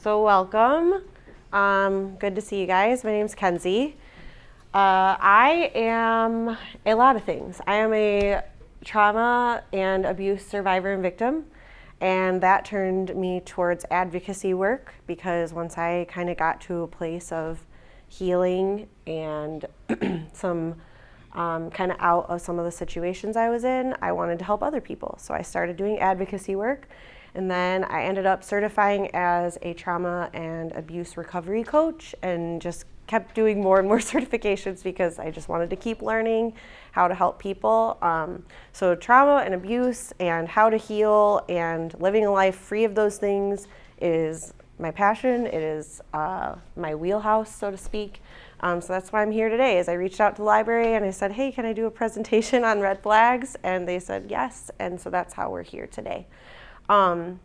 So welcome. Good to see you guys. My name's Kensie. I am a lot of things. I am a trauma and abuse survivor and victim, and that turned me towards advocacy work because once I kind of got to a place of healing and some kind of out of some of the situations I was in, I wanted to help other people. So I started doing advocacy work. And then I ended up certifying as a trauma and abuse recovery coach and just kept doing more and more certifications because I just wanted to keep learning how to help people. So trauma and abuse and how to heal and living a life free of those things is my passion. It is my wheelhouse, so to speak. So that's why I'm here today. Is I reached out to the library and I said, hey, can I do a presentation on red flags? And they said yes. And so that's how we're here today. I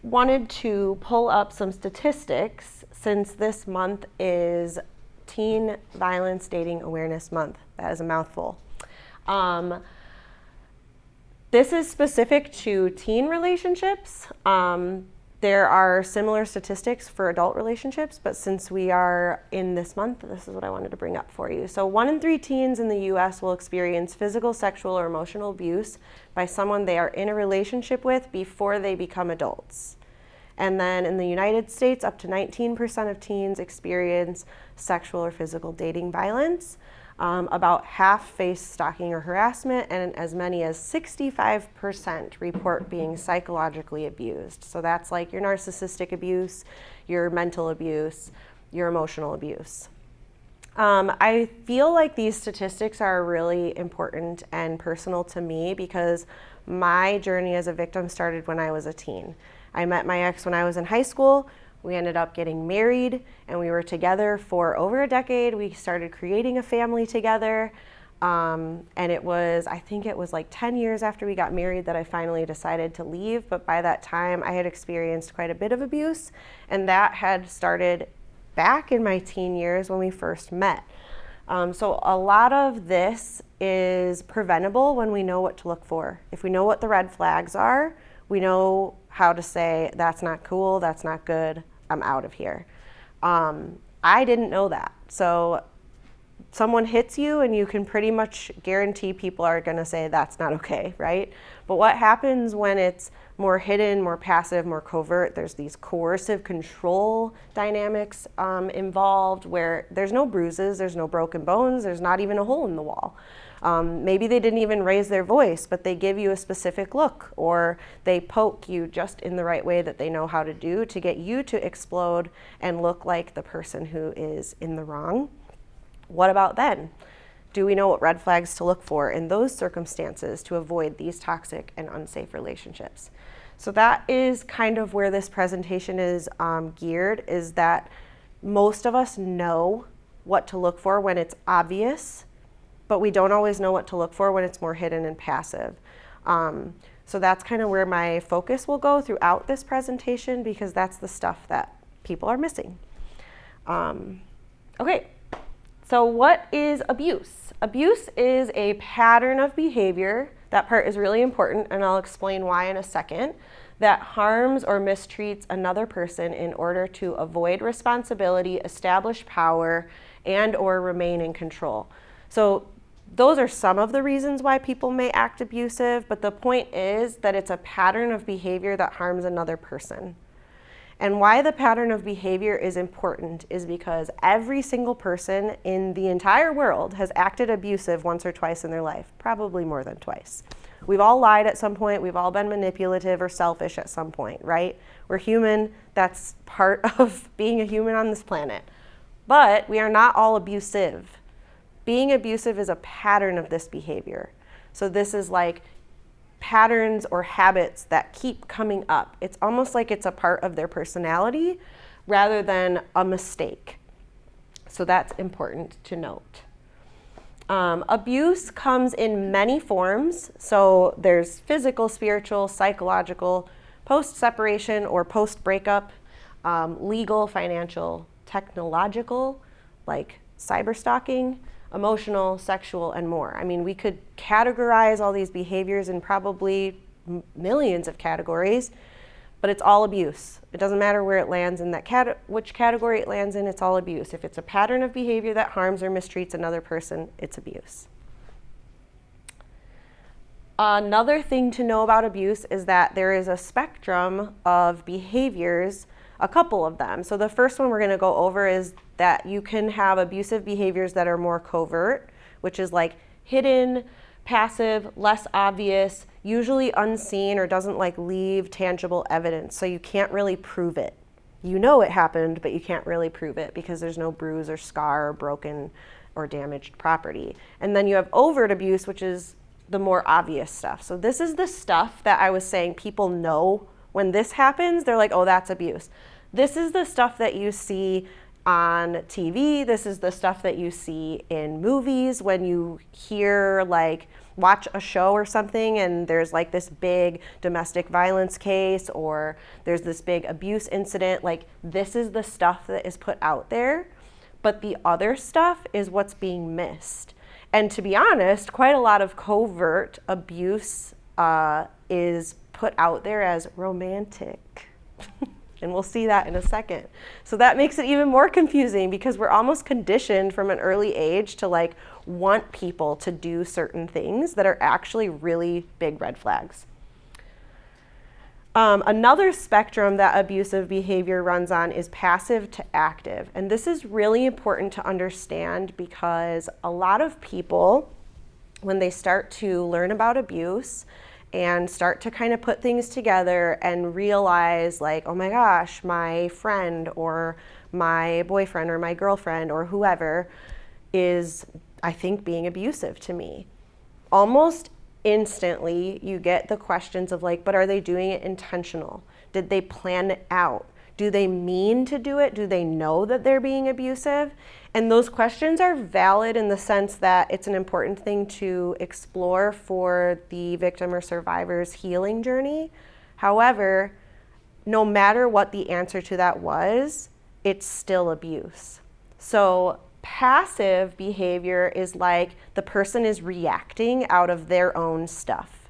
wanted to pull up some statistics since this month is Teen Violence Dating Awareness Month. That is a mouthful. This is specific to teen relationships. There are similar statistics for adult relationships, but since we are in this month, this is what I wanted to bring up for you. So 1 in 3 teens in the U.S. will experience physical, sexual, or emotional abuse by someone they are in a relationship with before they become adults. And then in the United States, up to 19% of teens experience sexual or physical dating violence. About half face stalking or harassment, and as many as 65% report being psychologically abused. So that's like your narcissistic abuse, your mental abuse, your emotional abuse. I feel like these statistics are really important and personal to me because my journey as a victim started when I was a teen. I met my ex when I was in high school. We ended up getting married and we were together for over a decade. We started creating a family together. And I think it was like 10 years after we got married that I finally decided to leave. But by that time I had experienced quite a bit of abuse, and that had started back in my teen years when we first met. So a lot of this is preventable when we know what to look for. If we know what the red flags are, we know how to say, that's not cool, that's not good, I'm out of here. I didn't know that. So someone hits you and you can pretty much guarantee people are gonna say that's not okay, right? But what happens when it's more hidden, more passive, more covert? There's these coercive control dynamics involved where there's no bruises, there's no broken bones, there's not even a hole in the wall. Maybe they didn't even raise their voice, but they give you a specific look, or they poke you just in the right way that they know how to do to get you to explode and look like the person who is in the wrong. What about then? Do we know what red flags to look for in those circumstances to avoid these toxic and unsafe relationships? So that is kind of where this presentation is geared, is that most of us know what to look for when it's obvious, but we don't always know what to look for when it's more hidden and passive. So that's kind of where my focus will go throughout this presentation because that's the stuff that people are missing. Okay, so what is abuse? Abuse is a pattern of behavior, that part is really important and I'll explain why in a second, that harms or mistreats another person in order to avoid responsibility, establish power, and or remain in control. So those are some of the reasons why people may act abusive, but the point is that it's a pattern of behavior that harms another person. And why the pattern of behavior is important is because every single person in the entire world has acted abusive once or twice in their life, probably more than twice. We've all lied at some point, we've all been manipulative or selfish at some point, right? We're human, that's part of being a human on this planet. But we are not all abusive. Being abusive is a pattern of this behavior. So this is like patterns or habits that keep coming up. It's almost like it's a part of their personality rather than a mistake. So that's important to note. Abuse comes in many forms. So there's physical, spiritual, psychological, post-separation or post-breakup, legal, financial, technological, like cyberstalking, emotional, sexual, and more. I mean, we could categorize all these behaviors in probably millions of categories, but it's all abuse. It doesn't matter where it lands in that which category it lands in, it's all abuse. If it's a pattern of behavior that harms or mistreats another person, it's abuse. Another thing to know about abuse is that there is a spectrum of behaviors, a couple of them. So the first one we're going to go over is that you can have abusive behaviors that are more covert, which is like hidden, passive, less obvious, usually unseen, or doesn't like leave tangible evidence. So you can't really prove it. You know it happened, but you can't really prove it because there's no bruise or scar or broken or damaged property. And then you have overt abuse, which is the more obvious stuff. So this is the stuff that I was saying people know when this happens, they're like, oh, that's abuse. This is the stuff that you see on TV. This is the stuff that you see in movies when you hear, like, watch a show or something and there's like this big domestic violence case or there's this big abuse incident. Like, this is the stuff that is put out there, but the other stuff is what's being missed. And to be honest, quite a lot of covert abuse is put out there as romantic. And we'll see that in a second. So that makes it even more confusing because we're almost conditioned from an early age to like want people to do certain things that are actually really big red flags. Another spectrum that abusive behavior runs on is passive to active. And this is really important to understand because a lot of people, when they start to learn about abuse and start to kind of put things together and realize like, oh my gosh, my friend or my boyfriend or my girlfriend or whoever is, I think, being abusive to me. Almost instantly you get the questions of like, but are they doing it intentional? Did they plan it out? Do they mean to do it? Do they know that they're being abusive? And those questions are valid in the sense that it's an important thing to explore for the victim or survivor's healing journey. However, no matter what the answer to that was, it's still abuse. So passive behavior is like the person is reacting out of their own stuff,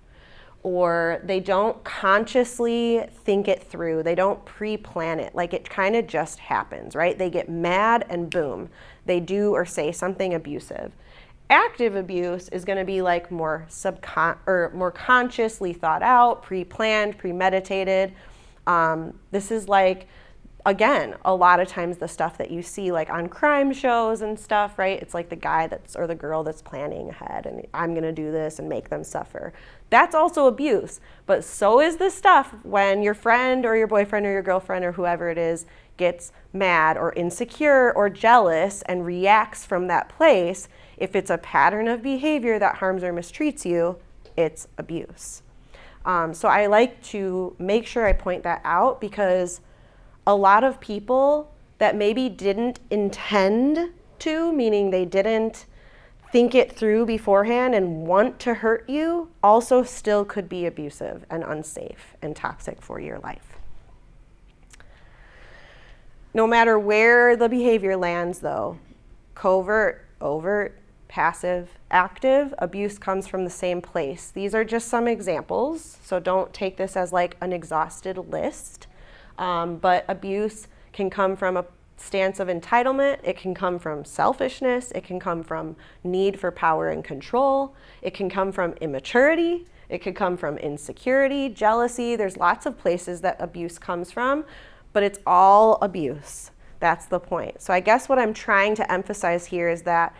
or they don't consciously think it through. They don't pre-plan it. Like, it kind of just happens, right? They get mad and boom, they do or say something abusive. Active abuse is going to be like more more consciously thought out, pre-planned, premeditated. This is like, again, a lot of times the stuff that you see like on crime shows and stuff, right? It's like the guy or the girl that's planning ahead and I'm gonna do this and make them suffer. That's also abuse, but so is the stuff when your friend or your boyfriend or your girlfriend or whoever it is gets mad or insecure or jealous and reacts from that place. If it's a pattern of behavior that harms or mistreats you, it's abuse. So I like to make sure I point that out because a lot of people that maybe didn't intend to, meaning they didn't think it through beforehand and want to hurt you, also still could be abusive and unsafe and toxic for your life. No matter where the behavior lands though, covert, overt, passive, active, abuse comes from the same place. These are just some examples, so don't take this as like an exhausted list. But abuse can come from a stance of entitlement. It can come from selfishness. It can come from need for power and control. It can come from immaturity. It could come from insecurity, jealousy. There's lots of places that abuse comes from, but it's all abuse. That's the point. So I guess what I'm trying to emphasize here is that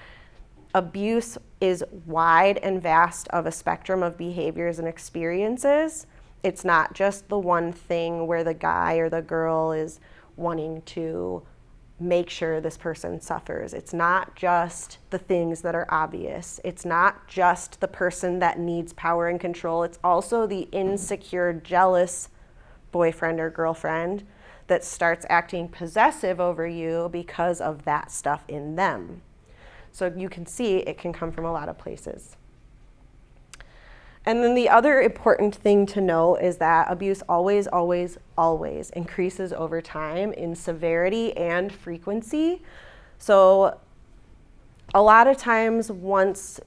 abuse is wide and vast of a spectrum of behaviors and experiences. It's not just the one thing where the guy or the girl is wanting to make sure this person suffers. It's not just the things that are obvious. It's not just the person that needs power and control. It's also the insecure, jealous boyfriend or girlfriend that starts acting possessive over you because of that stuff in them. So you can see it can come from a lot of places. And then the other important thing to know is that abuse always, always, always increases over time in severity and frequency. So a lot of times once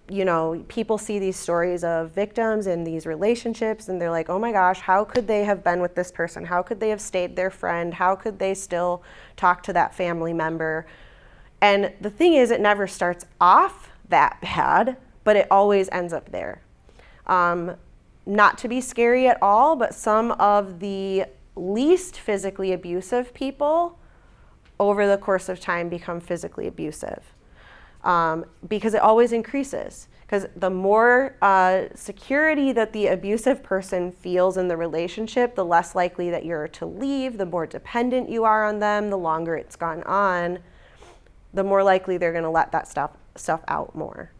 you know, people see these stories of victims in these relationships and they're like, oh my gosh, how could they have been with this person? How could they have stayed their friend? How could they still talk to that family member? And the thing is, it never starts off that bad, but it always ends up there. Not to be scary at all, but some of the least physically abusive people over the course of time become physically abusive. Because it always increases. Because the more security that the abusive person feels in the relationship, the less likely that you're to leave, the more dependent you are on them, the longer it's gone on, the more likely they're going to let that stuff out more.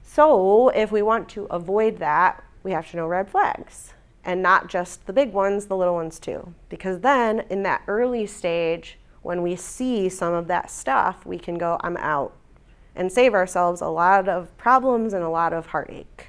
So if we want to avoid that, we have to know red flags. And not just the big ones, the little ones too. Because then in that early stage, when we see some of that stuff, we can go, I'm out, and save ourselves a lot of problems and a lot of heartache.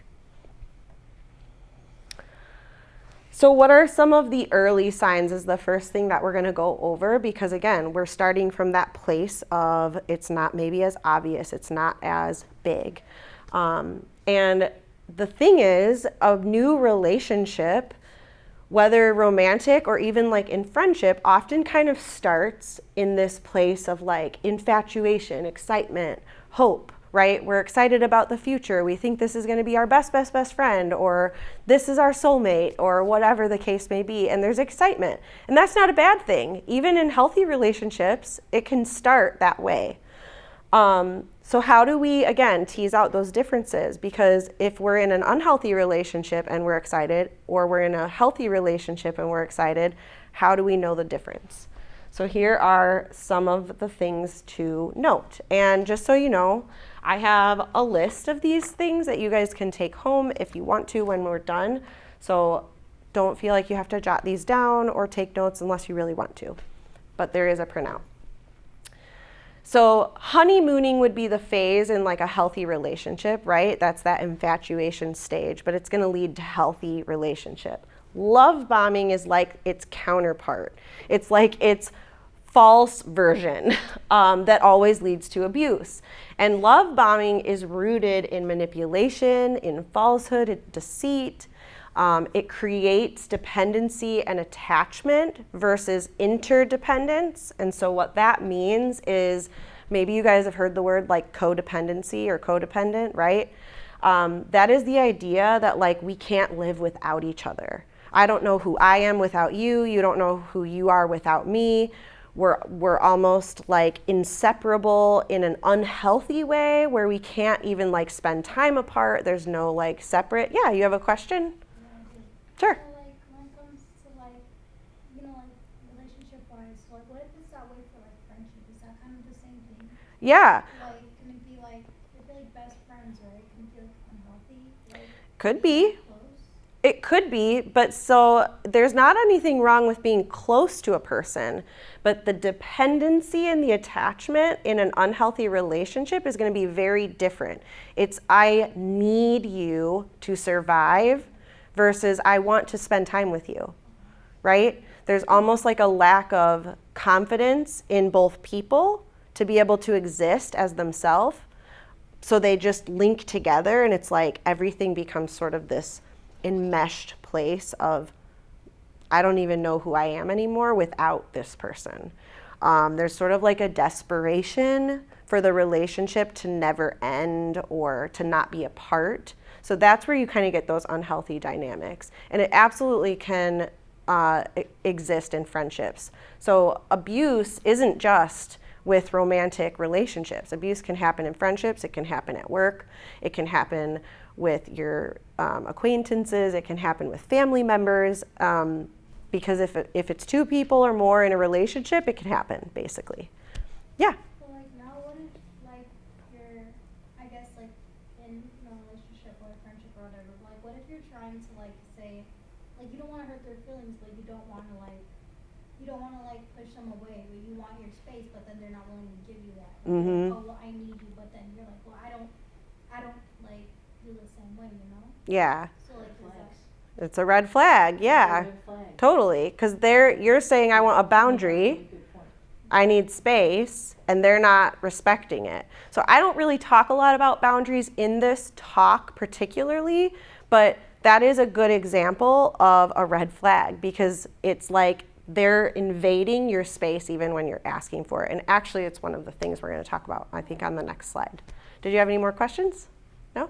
So what are some of the early signs is the first thing that we're going to go over, because again, we're starting from that place of it's not maybe as obvious, it's not as big. And the thing is, a new relationship, whether romantic or even like in friendship, often kind of starts in this place of like infatuation, excitement, hope, right? We're excited about the future. We think this is going to be our best friend, or this is our soulmate, or whatever the case may be. And there's excitement. And that's not a bad thing. Even in healthy relationships, it can start that way. So how do we, again, tease out those differences? Because if we're in an unhealthy relationship and we're excited, or we're in a healthy relationship and we're excited, how do we know the difference? So here are some of the things to note. And just so you know, I have a list of these things that you guys can take home if you want to when we're done. So don't feel like you have to jot these down or take notes unless you really want to. But there is a printout. So honeymooning would be the phase in like a healthy relationship, right? That's that infatuation stage, but it's going to lead to healthy relationship. Love bombing is like its counterpart. It's like its false version that always leads to abuse. And love bombing is rooted in manipulation, in falsehood, in deceit. It creates dependency and attachment versus interdependence. And so what that means is, maybe you guys have heard the word like codependency or codependent, right? That is the idea that like we can't live without each other. I don't know who I am without you. You don't know who you are without me. We're almost like inseparable in an unhealthy way where we can't even like spend time apart. There's no like separate. Yeah, you have a question? Sure. So, like, when it comes to, like, you know, like, relationship-wise, like, what if it's that way for, like, friendship? Is that kind of the same thing? Yeah. Like, can it be, like, if they're, like, best friends, right? Can it be, like, unhealthy? Like, Could be. close? It could be, but so there's not anything wrong with being close to a person, but the dependency and the attachment in an unhealthy relationship is going to be very different. It's I need you to survive versus I want to spend time with you, right? There's almost like a lack of confidence in both people to be able to exist as themselves. So they just link together and it's like everything becomes sort of this enmeshed place of I don't even know who I am anymore without this person. There's sort of like a desperation for the relationship to never end or to not be apart. So that's where you kind of get those unhealthy dynamics. And it absolutely can exist in friendships. So abuse isn't just with romantic relationships. Abuse can happen in friendships. It can happen at work. It can happen with your acquaintances. It can happen with family members. Because if it's two people or more in a relationship, it can happen, basically. Yeah. So, like, now what if, like, you're, I guess, like, in a relationship or a friendship or whatever, like, what if you're trying to, like, say, like, you don't want to hurt their feelings, but you don't want to, like, push them away, but you want your space, but then they're not willing to give you that. Mm-hmm. Like, oh, well, I need you, but then you're like, well, I don't, like, feel the same way, you know? Yeah. So, like, is that... It's a red flag, yeah. Red flag. Totally, because you're saying I want a boundary. I need space, and they're not respecting it. So I don't really talk a lot about boundaries in this talk particularly, but that is a good example of a red flag, because it's like they're invading your space even when you're asking for it. And actually, it's one of the things we're going to talk about, I think, on the next slide. Did you have any more questions? No?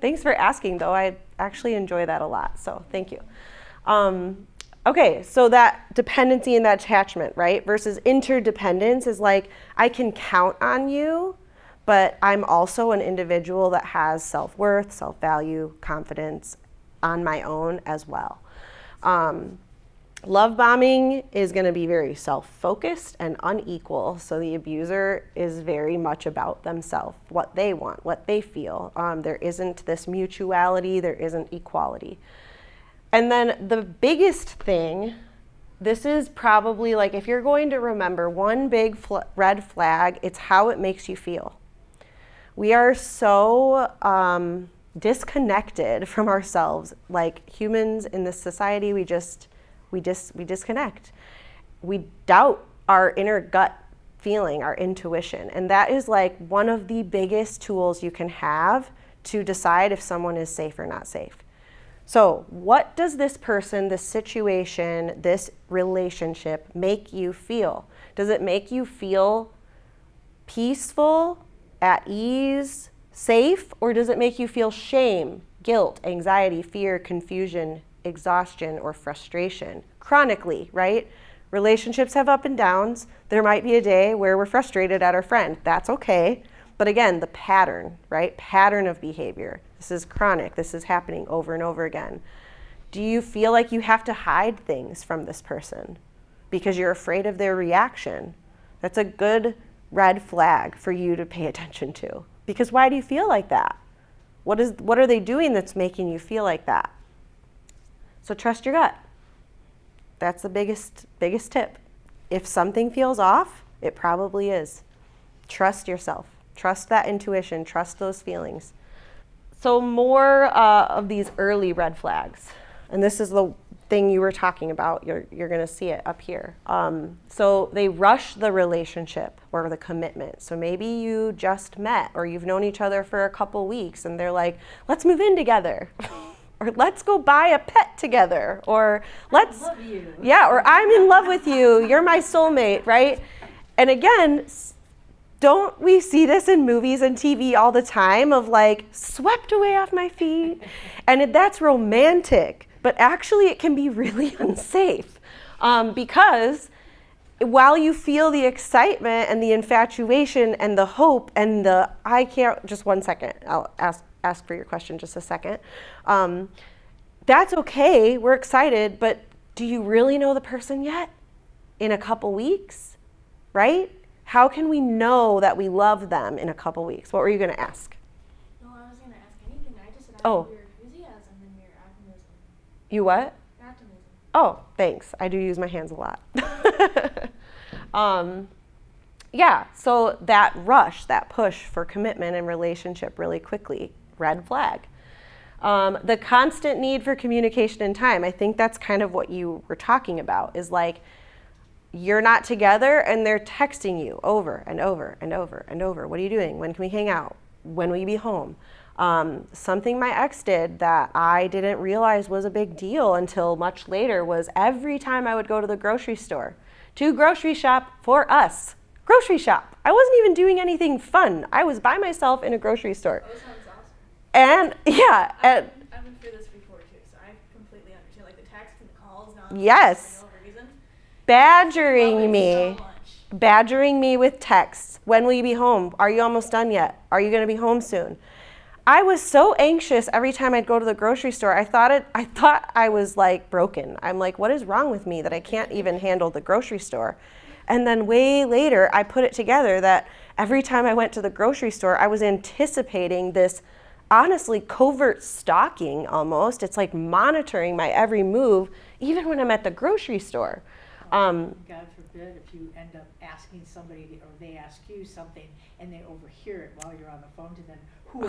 Thanks for asking, though. I actually enjoy that a lot, so thank you. Okay, so that dependency and that attachment, right, versus interdependence is like, I can count on you, but I'm also an individual that has self-worth, self-value, confidence on my own as well. Love bombing is going to be very self-focused and unequal, so the abuser is very much about themselves, what they want, what they feel. There isn't this mutuality, there isn't equality. And then the biggest thing, this is probably like, if you're going to remember one big red flag, it's how it makes you feel. We are so disconnected from ourselves, like humans in this society. We disconnect. We doubt our inner gut feeling, our intuition. And that is like one of the biggest tools you can have to decide if someone is safe or not safe. So what does this person, this situation, this relationship make you feel? Does it make you feel peaceful, at ease, safe, or does it make you feel shame, guilt, anxiety, fear, confusion, exhaustion, or frustration? Chronically, right? Relationships have up and downs. There might be a day where we're frustrated at our friend. That's okay. But again, the pattern, right? Pattern of behavior. This is chronic. This is happening over and over again. Do you feel like you have to hide things from this person because you're afraid of their reaction? That's a good red flag for you to pay attention to. Because why do you feel like that? What are they doing that's making you feel like that? So trust your gut. That's the biggest tip. If something feels off, it probably is. Trust yourself. Trust that intuition. Trust those feelings. So more of these early red flags. And this is the thing you were talking about. You're going to see it up here. So they rush the relationship or the commitment. So maybe you just met or you've known each other for a couple weeks and they're like, let's move in together. Or let's go buy a pet together. Or let's, I love you. Yeah, or I'm in love with you. You're my soulmate, right? And again, don't we see this in movies and TV all the time of like, swept away off my feet? And that's romantic, but actually it can be really unsafe because while you feel the excitement and the infatuation and the hope and just one second, I'll ask for your question just a second. That's okay, we're excited, but do you really know the person yet? In a couple weeks, right? How can we know that we love them in a couple weeks? What were you going to ask? No, I was going to ask anything. I just said Oh. your enthusiasm and your optimism. You what? Optimism. Oh, thanks. I do use my hands a lot. Yeah, so that rush, that push for commitment and relationship really quickly, red flag. The constant need for communication and time, I think that's kind of what you were talking about, is like, you're not together and they're texting you over and over and over and over. What are you doing? When can we hang out? When will you be home? Something my ex did that I didn't realize was a big deal until much later was every time I would go to the grocery store, to grocery shop for us. Grocery shop. I wasn't even doing anything fun. I was by myself in a grocery store. Oh, sounds awesome. And yeah. I've been through this before too, so I completely understand. Like the texts and the calls, not Yes. for no reason. Badgering me. So much. Badgering me with texts. When will you be home? Are you almost done yet? Are you going to be home soon? I was so anxious every time I'd go to the grocery store. I thought I was like broken. I'm like, what is wrong with me that I can't even handle the grocery store? And then way later, I put it together that every time I went to the grocery store, I was anticipating this honestly covert stalking almost. It's like monitoring my every move, even when I'm at the grocery store. God forbid if you end up asking somebody or they ask you something and they overhear it while you're on the phone to them.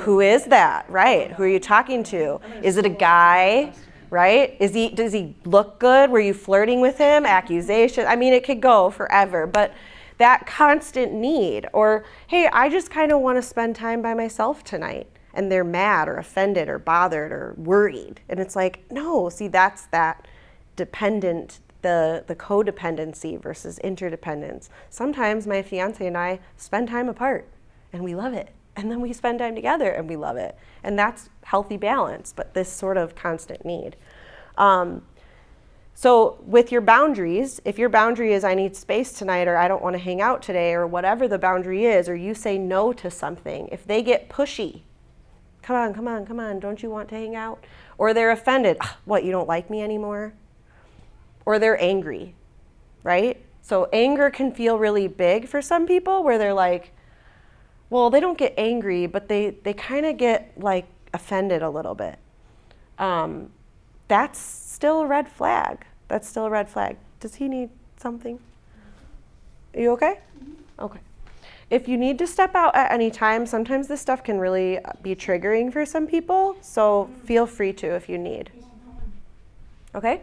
Who is that? Right. Who are you talking to? Is it a guy? Right? Does he look good? Were you flirting with him? Accusation? I mean, it could go forever. But that constant need. Or, hey, I just kind of want to spend time by myself tonight. And they're mad or offended or bothered or worried. And it's like, no, see, that's that dependent, the codependency versus interdependence. Sometimes my fiance and I spend time apart and we love it. And then we spend time together and we love it. And that's healthy balance, but this sort of constant need. So with your boundaries, if your boundary is I need space tonight, or I don't want to hang out today, or whatever the boundary is, or you say no to something, if they get pushy, come on, don't you want to hang out? Or they're offended, what, you don't like me anymore? Or they're angry, right? So anger can feel really big for some people, where they're like, well, they don't get angry, but they kind of get like offended a little bit. That's still a red flag. That's still a red flag. Does he need something? Are you okay? Mm-hmm. Okay. If you need to step out at any time, sometimes this stuff can really be triggering for some people, so feel free to if you need. Okay?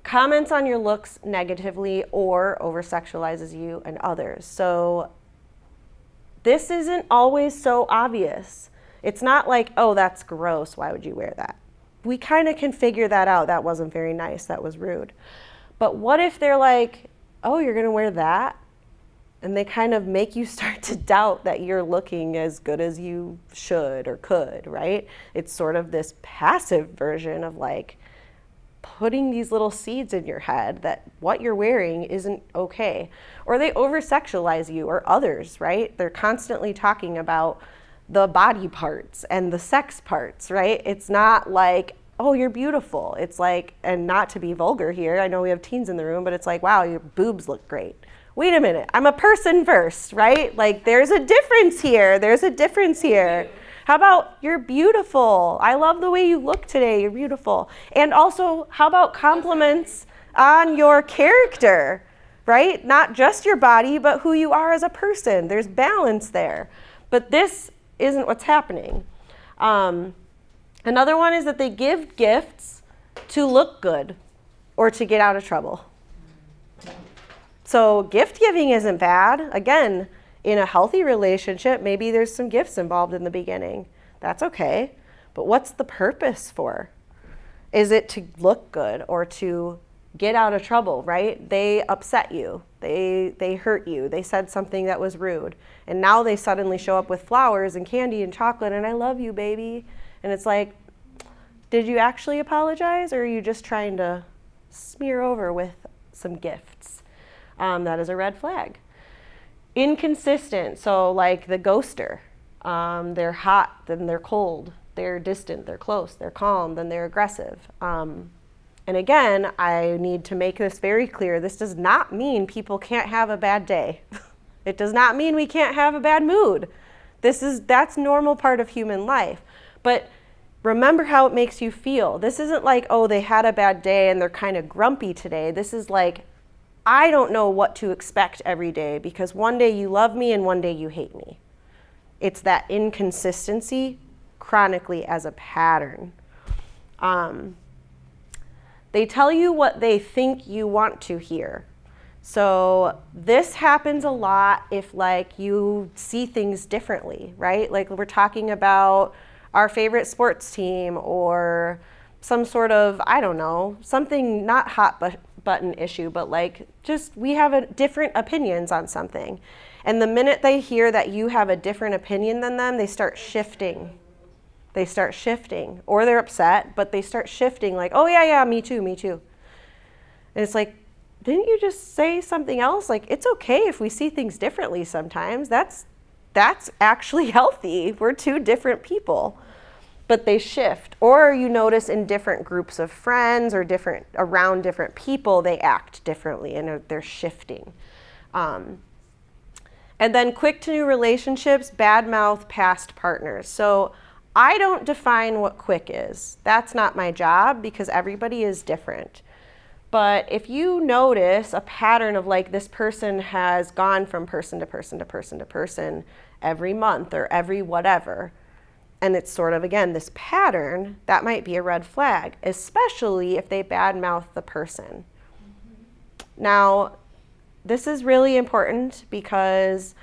Comments on your looks negatively or over-sexualizes you and others. So this isn't always so obvious. It's not like, oh, that's gross, why would you wear that? We kind of can figure that out. That wasn't very nice, that was rude. But what if they're like, oh, you're gonna wear that? And they kind of make you start to doubt that you're looking as good as you should or could, right? It's sort of this passive version of like putting these little seeds in your head that what you're wearing isn't okay. Or they over-sexualize you or others, right? They're constantly talking about the body parts and the sex parts, right? It's not like, oh, you're beautiful. It's like, and not to be vulgar here, I know we have teens in the room, but it's like, wow, your boobs look great. Wait a minute, I'm a person first, right? Like, there's a difference here. There's a difference here. How about you're beautiful? I love the way you look today. You're beautiful. And also, how about compliments on your character, right? Not just your body, but who you are as a person. There's balance there. But this isn't what's happening. Another one is that they give gifts to look good or to get out of trouble. So gift giving isn't bad. Again, in a healthy relationship, maybe there's some gifts involved in the beginning. That's okay. But what's the purpose for? Is it to look good or to get out of trouble, right? They upset you. They hurt you. They said something that was rude. And now they suddenly show up with flowers and candy and chocolate and I love you, baby. And it's like, did you actually apologize or are you just trying to smear over with some gifts? That is a red flag. Inconsistent, so like the ghoster. They're hot, then they're cold. They're distant, they're close. They're calm, then they're aggressive. And again, I need to make this very clear. This does not mean people can't have a bad day. It does not mean we can't have a bad mood. That's normal part of human life. But remember how it makes you feel. This isn't like, oh, they had a bad day and they're kind of grumpy today. This is like, I don't know what to expect every day because one day you love me and one day you hate me. It's that inconsistency chronically as a pattern. They tell you what they think you want to hear. So this happens a lot if like you see things differently, right? Like we're talking about our favorite sports team or some sort of, I don't know, something not hot button issue, but like just we have different opinions on something. And the minute they hear that you have a different opinion than them, they start shifting. They start shifting. Or they're upset, but they start shifting like, oh yeah, me too. And it's like, didn't you just say something else? Like, it's okay if we see things differently sometimes. That's actually healthy. We're two different people. But they shift. Or you notice in different groups of friends or around different people, they act differently and they're shifting. And then quick to new relationships, badmouth past partners. So I don't define what quick is. That's not my job because everybody is different. But if you notice a pattern of like this person has gone from person to person to person to person every month or every whatever, and it's sort of, again, this pattern, that might be a red flag, especially if they badmouth the person. Mm-hmm. Now, this is really important because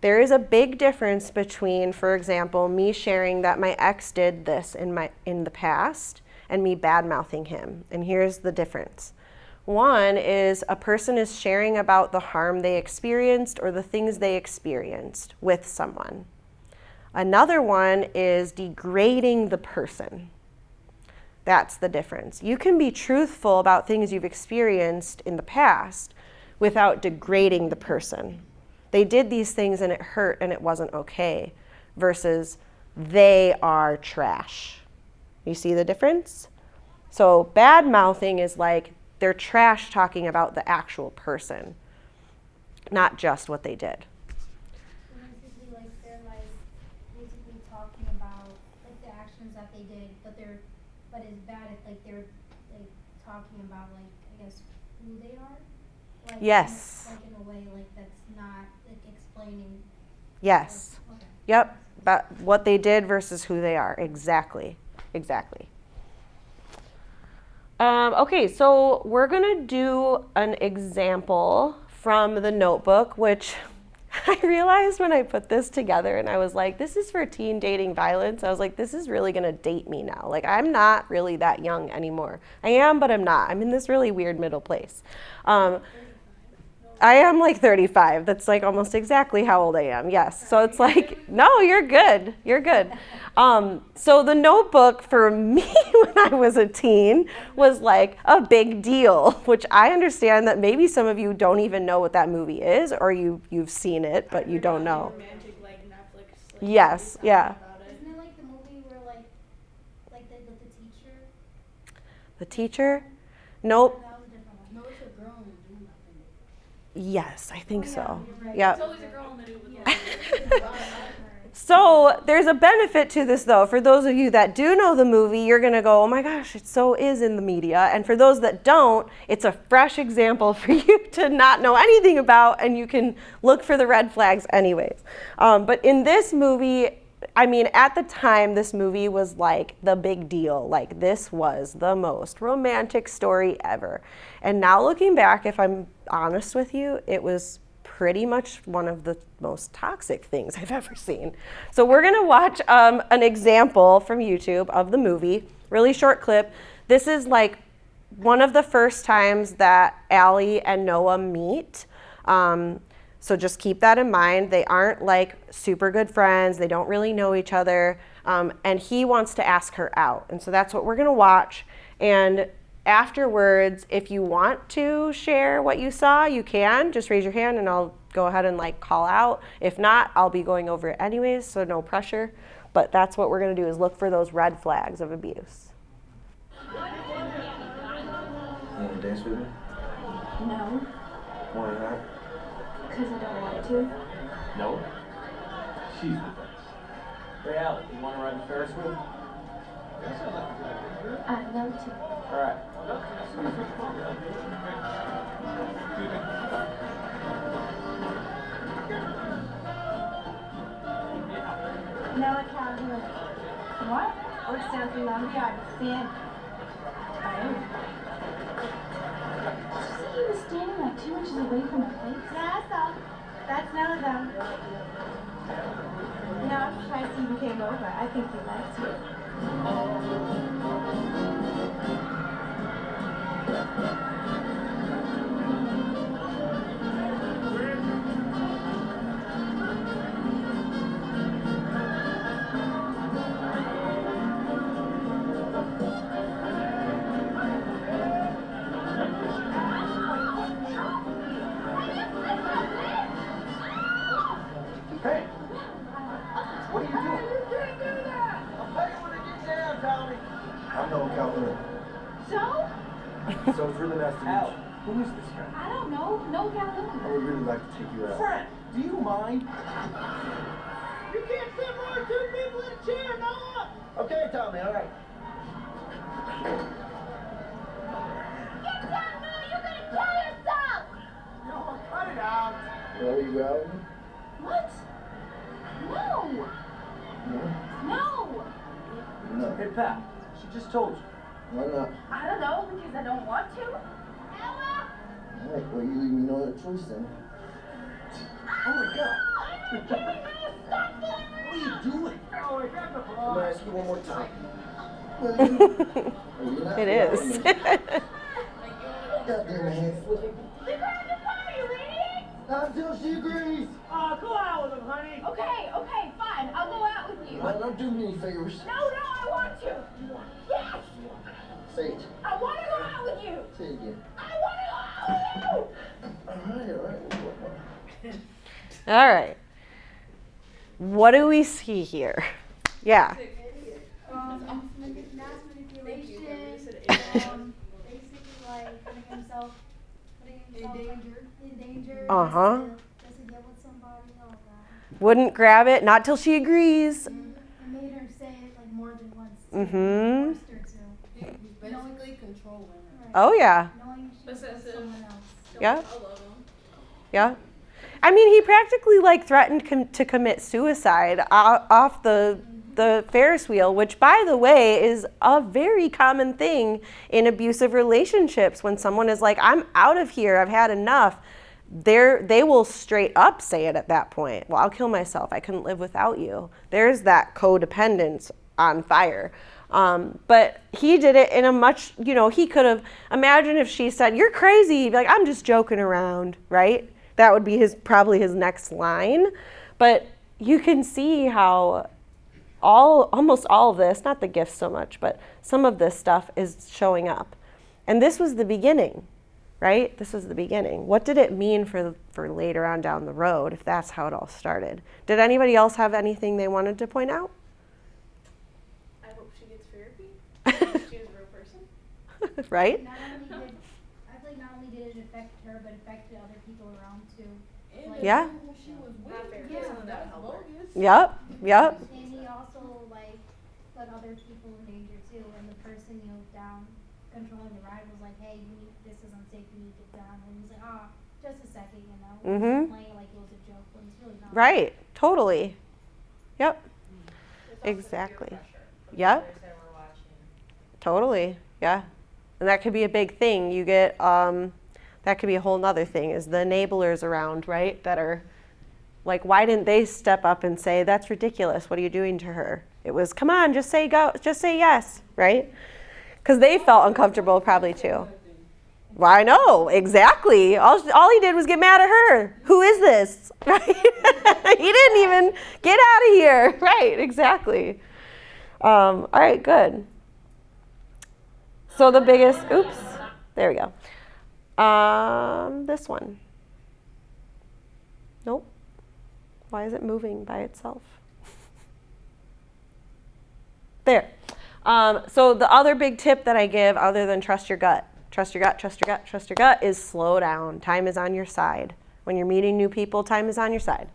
there is a big difference between, for example, me sharing that my ex did this in the past and me bad-mouthing him. And here's the difference. One is a person is sharing about the harm they experienced or the things they experienced with someone. Another one is degrading the person. That's the difference. You can be truthful about things you've experienced in the past without degrading the person. They did these things and it hurt and it wasn't okay, versus they are trash. You see the difference? So bad mouthing is like they're trash talking about the actual person, not just what they did. So basically, like they're like basically talking about like the actions that they did, but it's bad if like they're like talking about like I guess who they are. Like, Yes. Like in a way like that's not like explaining. Yes. Like, okay. Yep. But what they did versus who they are. Exactly. Okay, so we're going to do an example from the notebook, which I realized when I put this together and I was like, this is for teen dating violence. I was like, this is really going to date me now. Like, I'm not really that young anymore. I am, but I'm not. I'm in this really weird middle place. I am like 35. That's like almost exactly how old I am. Yes. So it's like, no, you're good. You're good. So the notebook for me when I was a teen was like a big deal, which I understand that maybe some of you don't even know what that movie is, or you've seen it, but you don't know. Romantic, like Netflix. Like, Yes. Yeah. about it. Isn't it like the movie where like the teacher? The teacher? Nope. That was a different one. No, it's a girl and a dude. Yes, I think so. You're right. Yep. It's always a girl in the dude with Yeah. So there's a benefit to this, though. For those of you that do know the movie, you're going to go, oh my gosh, it so is in the media. And for those that don't, it's a fresh example for you to not know anything about, and you can look for the red flags anyways. But in this movie, I mean, at the time, this movie was like the big deal. Like, this was the most romantic story ever. And now looking back, if I'm honest with you, it was pretty much one of the most toxic things I've ever seen. So we're gonna watch an example from YouTube of the movie, really short clip. This is like one of the first times that Allie and Noah meet. So just keep that in mind. They aren't like super good friends. They don't really know each other. And he wants to ask her out. And so that's what we're gonna watch. And afterwards, if you want to share what you saw, you can. Just raise your hand and I'll go ahead and like call out. If not, I'll be going over it anyways, so no pressure. But that's what we're gonna do, is look for those red flags of abuse. You want to dance with me? No, Why not? because I don't want to. No. She's with us. Hey, Alec, you want to ride the Ferris wheel? I'd love to. All right. Noah Calhoun. What? Works down through Lumberyard. Fan. See, he was standing like 2 inches away from her face. Yeah, I saw. That's Noah, though. No, I'm surprised he even came over. I think he likes you. Hey! What are you doing? You can't do that! I'll tell you when I get down, Tommy. I'm Noah Calhoun. So? So it's really nice to meet you. Who is this guy? I don't know. Noah Calhoun. I would really like to take you out. Friend, do you mind? You can't sit more than 2 people in a chair, Noah! Okay, Tommy, all right. Get down, Noah! You're gonna kill yourself! Noah, cut it out! Well, you out? What? No! No! No. Hey, Pat, she just told you. Why not? I don't know, because I don't want to. Ella! Alright, well, you leave me no other choice then. Oh my God! What are you doing? Oh, I got the ball. I'm gonna ask you one more time. It is. God damn it. Not until she agrees. Oh, go out with him, honey. Okay, fine. I'll go out with you. Don't do me any favors. No, I want to. Yes, Say it. I want to go out with you. Say it again. I want to go out with you. Alright. All right. What do we see here? Yeah. Mass manipulation, basically like putting himself in danger. Uh-huh. Just to get with somebody, all that. Wouldn't grab it, not till she agrees. It made her say it like more than once. Mm-hmm. Forced her to. He's basically controlling her. Right. Oh, yeah. Knowing she was with Possessive. someone else. Yeah. I love him. Yeah. I mean, he practically like threatened to commit suicide off the Ferris wheel, which, by the way, is a very common thing in abusive relationships. When someone is like, I'm out of here, I've had enough, they will straight up say it at that point. Well, I'll kill myself. I couldn't live without you. There's that codependence on fire. But he did it in a much, he could have, imagine if she said, you're crazy. He'd be like, I'm just joking around, right? That would be probably his next line. But you can see how almost all of this, not the gifts so much, but some of this stuff is showing up. And this was the beginning, right? This was the beginning. What did it mean for later on down the road, if that's how it all started? Did anybody else have anything they wanted to point out? I hope she gets therapy. She is a real person. Right? I feel like not only did it affect her, but affected other people around too. And Like, Yeah. who she was with. Not fair. Yeah. Someone that That's helped her. bogus. Yep. And he also like put other people in danger too. And the person down controlling the ride was like, "Hey, this is unsafe. You need to get down." And he's like, just a second, Mhm. Playing it like it was a joke when it's really not. Right. Totally. Yep. It's also Exactly. peer pressure from Yep. others that were watching. Totally. Yeah. And that could be a big thing. You get, that could be a whole nother thing, is the enablers around, right? That are like, why didn't they step up and say, that's ridiculous. What are you doing to her? It was, come on, just say go, just say yes, right? Because they felt uncomfortable probably too. Well, I know, exactly. All he did was get mad at her. Who is this? Right? He didn't even get out of here. Right, exactly. All right, good. So the biggest, oops, there we go. This one. Nope. Why is it moving by itself? There. So the other big tip that I give, other than trust your gut, is slow down. Time is on your side. When you're meeting new people, time is on your side.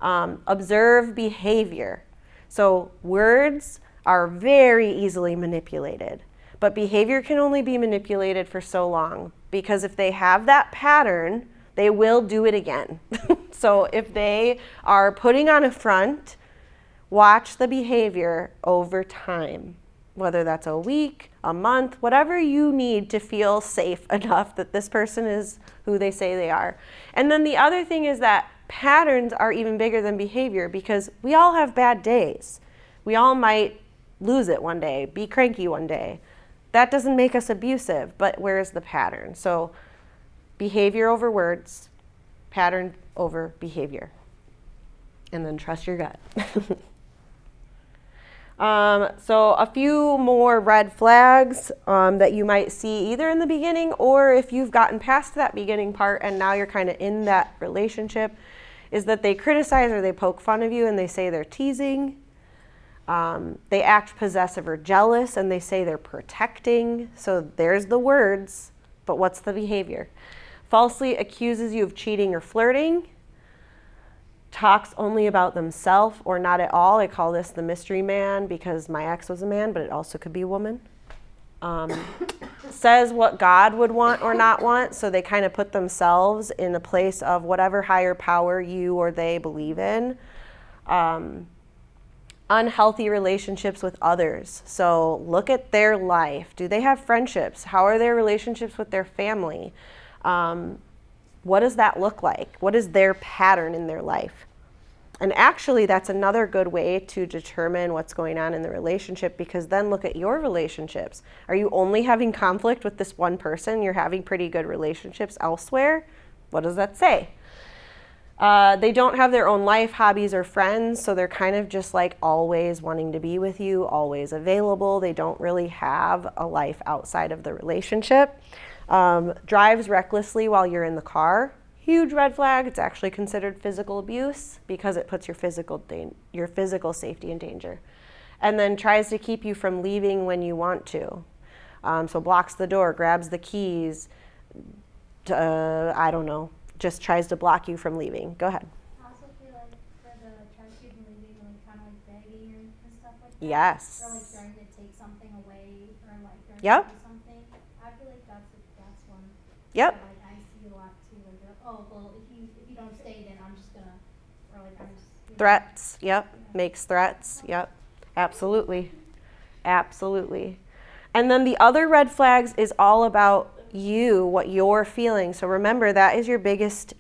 Observe behavior. So words are very easily manipulated, but behavior can only be manipulated for so long, because if they have that pattern, they will do it again. So if they are putting on a front, watch the behavior over time, whether that's a week, a month, whatever you need to feel safe enough that this person is who they say they are. And then the other thing is that patterns are even bigger than behavior, because we all have bad days. We all might lose it one day, be cranky one day. That doesn't make us abusive, but where is the pattern? So behavior over words, pattern over behavior. And then trust your gut. So a few more red flags that you might see either in the beginning, or if you've gotten past that beginning part and now you're kind of in that relationship, is that they criticize or they poke fun of you and they say they're teasing. They act possessive or jealous and they say they're protecting. So there's the words, but what's the behavior? Falsely accuses you of cheating or flirting. Talks only about themselves or not at all. I call this the mystery man because my ex was a man, but it also could be a woman. Says what God would want or not want, so they kind of put themselves in the place of whatever higher power you or they believe in. Unhealthy relationships with others. So look at their life. Do they have friendships? How are their relationships with their family? What does that look like? What is their pattern in their life? And actually, that's another good way to determine what's going on in the relationship, because then look at your relationships. Are you only having conflict with this one person? You're having pretty good relationships elsewhere? What does that say? They don't have their own life, hobbies, or friends, so they're kind of just like always wanting to be with you, always available. They don't really have a life outside of the relationship. Drives recklessly while you're in the car. Huge red flag. It's actually considered physical abuse because it puts your physical safety in danger. And then tries to keep you from leaving when you want to. So blocks the door, grabs the keys, I don't know, just tries to block you from leaving. Go ahead. I also feel like for the trying to keep them leaving, like kind of like begging and stuff like that. Yes. Or like trying to take something away, or like trying Yep. to do something. I feel like that's one. Yep. That, like, I see a lot too. Like, oh well, if you don't stay, then I'm just gonna, or like I'm just. Threats. Yep. Makes threats. Yep. Absolutely. Absolutely. And then the other red flags is all about you, what you're feeling. So remember, that is your biggest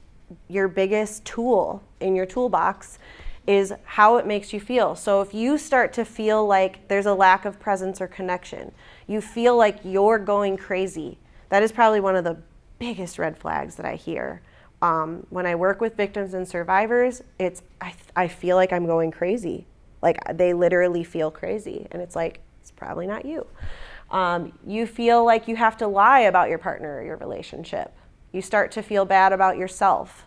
tool in your toolbox, is how it makes you feel. So if you start to feel like there's a lack of presence or connection, you feel like you're going crazy, that is probably one of the biggest red flags that I hear. When I work with victims and survivors, I feel like I'm going crazy. Like they literally feel crazy, and it's like, it's probably not you. You feel like you have to lie about your partner or your relationship. You start to feel bad about yourself,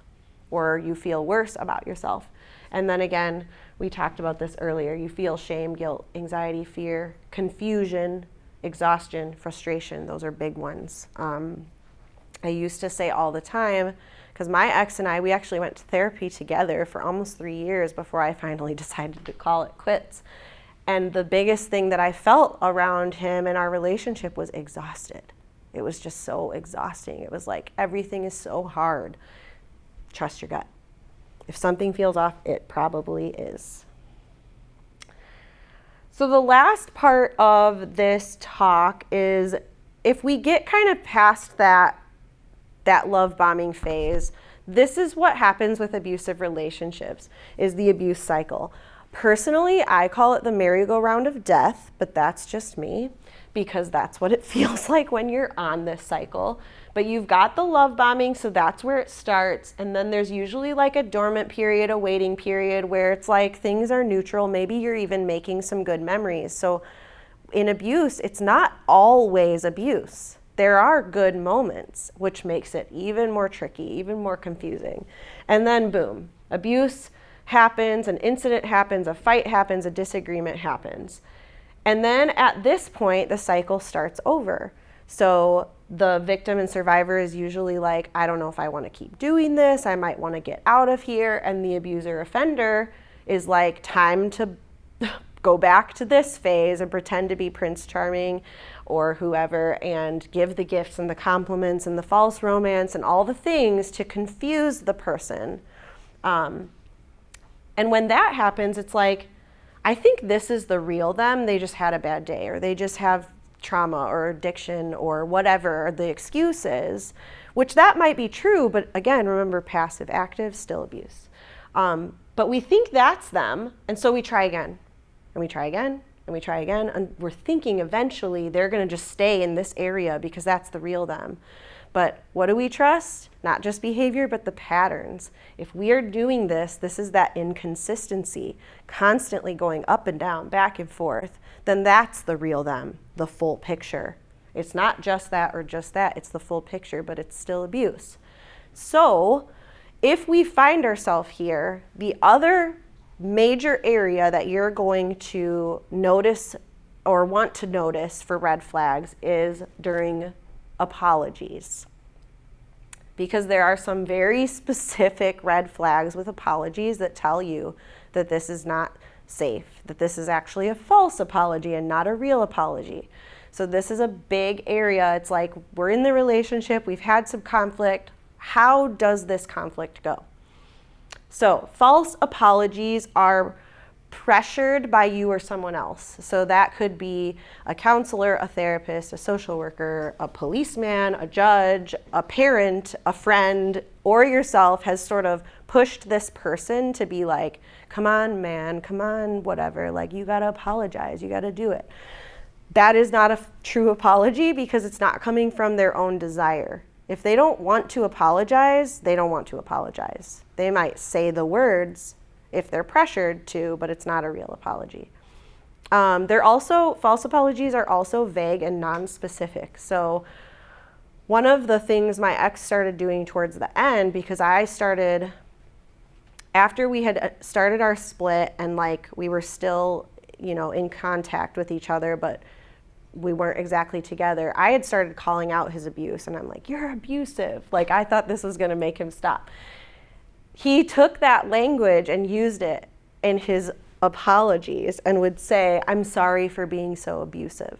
or you feel worse about yourself. And then again, we talked about this earlier. You feel shame, guilt, anxiety, fear, confusion, exhaustion, frustration. Those are big ones. I used to say all the time, because my ex and I, we actually went to therapy together for almost 3 years before I finally decided to call it quits. And the biggest thing that I felt around him and our relationship was exhausted. It was just so exhausting. It was like, everything is so hard. Trust your gut. If something feels off, it probably is. So the last part of this talk is, if we get kind of past that love bombing phase, this is what happens with abusive relationships, is the abuse cycle. Personally, I call it the merry-go-round of death, but that's just me, because that's what it feels like when you're on this cycle. But you've got the love bombing, so that's where it starts. And then there's usually like a dormant period, a waiting period, where it's like things are neutral. Maybe you're even making some good memories. So in abuse, it's not always abuse. There are good moments, which makes it even more tricky, even more confusing. And then boom, abuse happens, an incident happens, a fight happens, a disagreement happens. And then at this point, the cycle starts over. So the victim and survivor is usually like, I don't know if I want to keep doing this, I might want to get out of here. And the abuser offender is like, time to go back to this phase and pretend to be Prince Charming or whoever, and give the gifts and the compliments and the false romance and all the things to confuse the person. And when that happens, it's like, I think this is the real them. They just had a bad day, or they just have trauma or addiction or whatever the excuse is, which that might be true, but again, remember, passive, active, still abuse. But we think that's them, and so we try again, and we try again, and we try again, and we're thinking eventually they're gonna just stay in this area because that's the real them. But what do we trust? Not just behavior, but the patterns. If we are doing this, this is that inconsistency, constantly going up and down, back and forth, then that's the real them, the full picture. It's not just that or just that, it's the full picture, but it's still abuse. So if we find ourselves here, the other major area that you're going to notice or want to notice for red flags is during apologies, because there are some very specific red flags with apologies that tell you that this is not safe, that this is actually a false apology and not a real apology. So this is a big area. It's like, we're in the relationship, we've had some conflict. How does this conflict go? So false apologies are pressured by you or someone else. So that could be a counselor, a therapist, a social worker, a policeman, a judge, a parent, a friend, or yourself has sort of pushed this person to be like, come on, man, come on, whatever, like you gotta apologize, you gotta do it. That is not a true apology because it's not coming from their own desire. If they don't want to apologize, they don't want to apologize. They might say the words if they're pressured to, but it's not a real apology. False apologies are also vague and non-specific. So one of the things my ex started doing towards the end, because after we had started our split and like we were still, in contact with each other, but we weren't exactly together, I had started calling out his abuse and I'm like, you're abusive. Like I thought this was gonna make him stop. He took that language and used it in his apologies and would say, I'm sorry for being so abusive.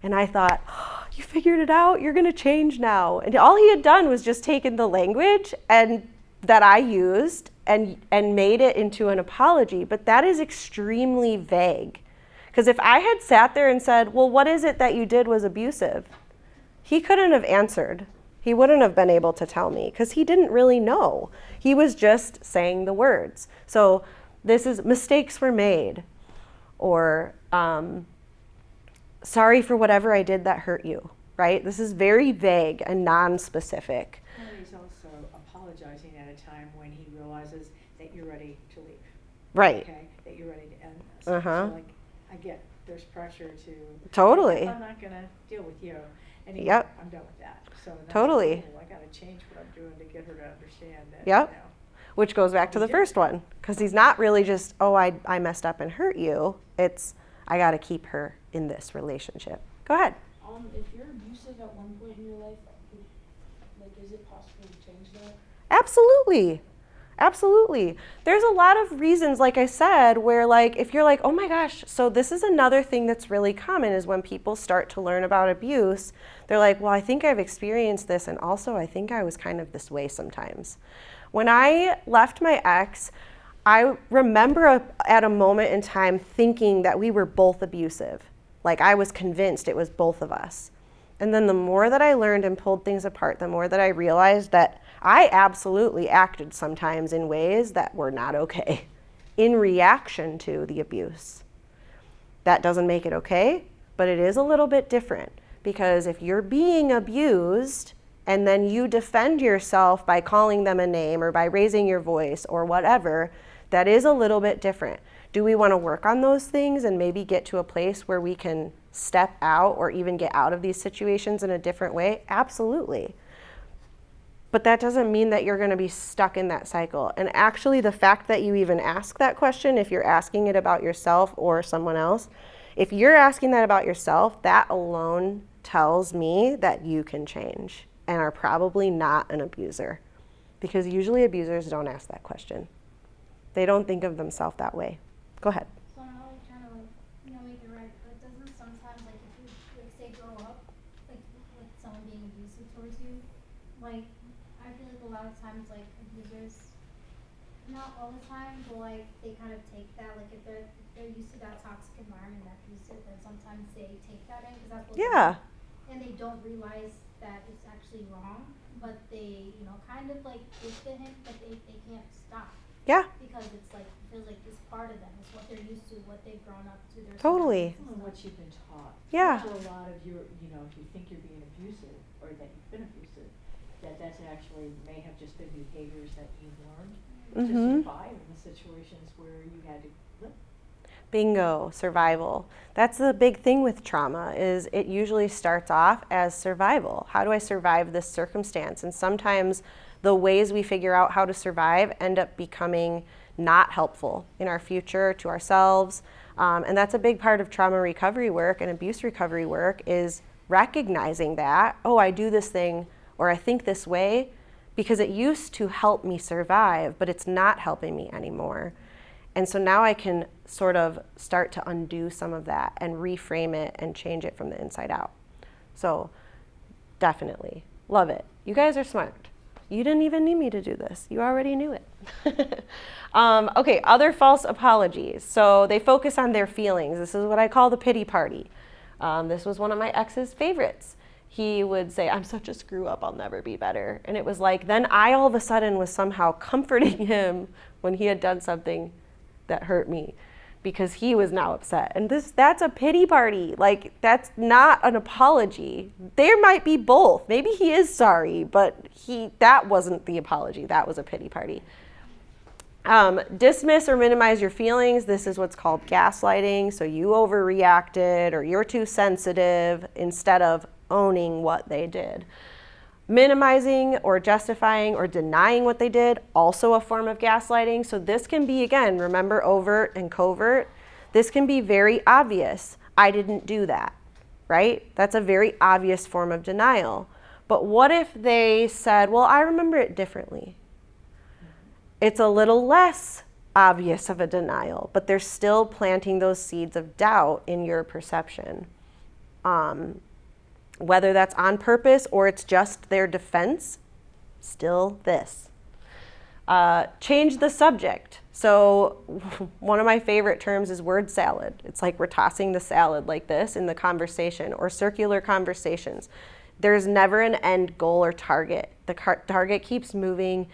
And I thought, oh, you figured it out? You're gonna change now. And all he had done was just taken the language and that I used and made it into an apology. But that is extremely vague. Because if I had sat there and said, well, what is it that you did was abusive? He couldn't have answered. He wouldn't have been able to tell me because he didn't really know. He was just saying the words. So this is mistakes were made, or sorry for whatever I did that hurt you, right? This is very vague and non-specific. And he's also apologizing at a time when he realizes that you're ready to leave. Right. Okay, that you're ready to end this. Uh-huh. So like, I get there's pressure to. Totally. I'm not gonna deal with you anymore. Yep. I'm done with that. So that's Totally. cool. I gotta change what I'm doing to get her to understand that. Yep. You know, Which goes back to the first one, because he's not really just, oh, I messed up and hurt you. It's, I got to keep her in this relationship. Go ahead. If you're abusive at one point in your life, like, is it possible to change that? Absolutely. Absolutely. There's a lot of reasons, like I said, where like, if you're like, oh my gosh, so this is another thing that's really common is when people start to learn about abuse, they're like, well, I think I've experienced this, and also I think I was kind of this way sometimes. When I left my ex, I remember at a moment in time thinking that we were both abusive. Like I was convinced it was both of us. And then the more that I learned and pulled things apart, the more that I realized that I absolutely acted sometimes in ways that were not okay in reaction to the abuse. That doesn't make it okay, but it is a little bit different, because if you're being abused and then you defend yourself by calling them a name or by raising your voice or whatever, that is a little bit different. Do we want to work on those things and maybe get to a place where we can step out or even get out of these situations in a different way? Absolutely. But that doesn't mean that you're going to be stuck in that cycle. And actually, the fact that you even ask that question, if you're asking it about yourself or someone else, if you're asking that about yourself, that alone tells me that you can change and are probably not an abuser. Because usually abusers don't ask that question. They don't think of themselves that way. Go ahead. So I'm not like trying to like, make it right, but doesn't sometimes like if you like say grow up, like with someone being abusive towards you, like I feel like a lot of times like abusers, not all the time, but like they kind of take that, like if they're used to that toxic environment, that abusive, then sometimes they take that in because that's what Yeah. and they don't realize that it's actually wrong, but they, kind of like give to him, but they can't stop. Yeah. Because it's like, it feels like it's part of them. It's what they're used to, what they've grown up to. Their Totally. and what you've been taught. Yeah. So a lot of your, if you think you're being abusive or that you've been abusive, that's actually may have just been behaviors that you've learned to survive in the situations where you had to live. Bingo, survival. That's the big thing with trauma, is it usually starts off as survival. How do I survive this circumstance? And sometimes the ways we figure out how to survive end up becoming not helpful in our future to ourselves. And that's a big part of trauma recovery work and abuse recovery work, is recognizing that, oh, I do this thing or I think this way because it used to help me survive, but it's not helping me anymore. And so now I can sort of start to undo some of that and reframe it and change it from the inside out. So definitely, love it. You guys are smart. You didn't even need me to do this. You already knew it. Okay, other false apologies. So they focus on their feelings. This is what I call the pity party. This was one of my ex's favorites. He would say, I'm such a screw up, I'll never be better. And it was like, then I all of a sudden was somehow comforting him when he had done something that hurt me because he was now upset. And that's a pity party. Like, that's not an apology. There might be both. Maybe he is sorry, but that wasn't the apology. That was a pity party. Dismiss or minimize your feelings. This is what's called gaslighting. So you overreacted or you're too sensitive instead of owning what they did. Minimizing or justifying or denying what they did, also a form of gaslighting. So this can be, again, remember overt and covert. This can be very obvious. I didn't do that, right? That's a very obvious form of denial. But what if they said, well, I remember it differently? It's a little less obvious of a denial, but they're still planting those seeds of doubt in your perception. Whether that's on purpose or it's just their defense, still this. Change the subject. So one of my favorite terms is word salad. It's like we're tossing the salad like this in the conversation, or circular conversations. There's never an end goal or target. The target keeps moving.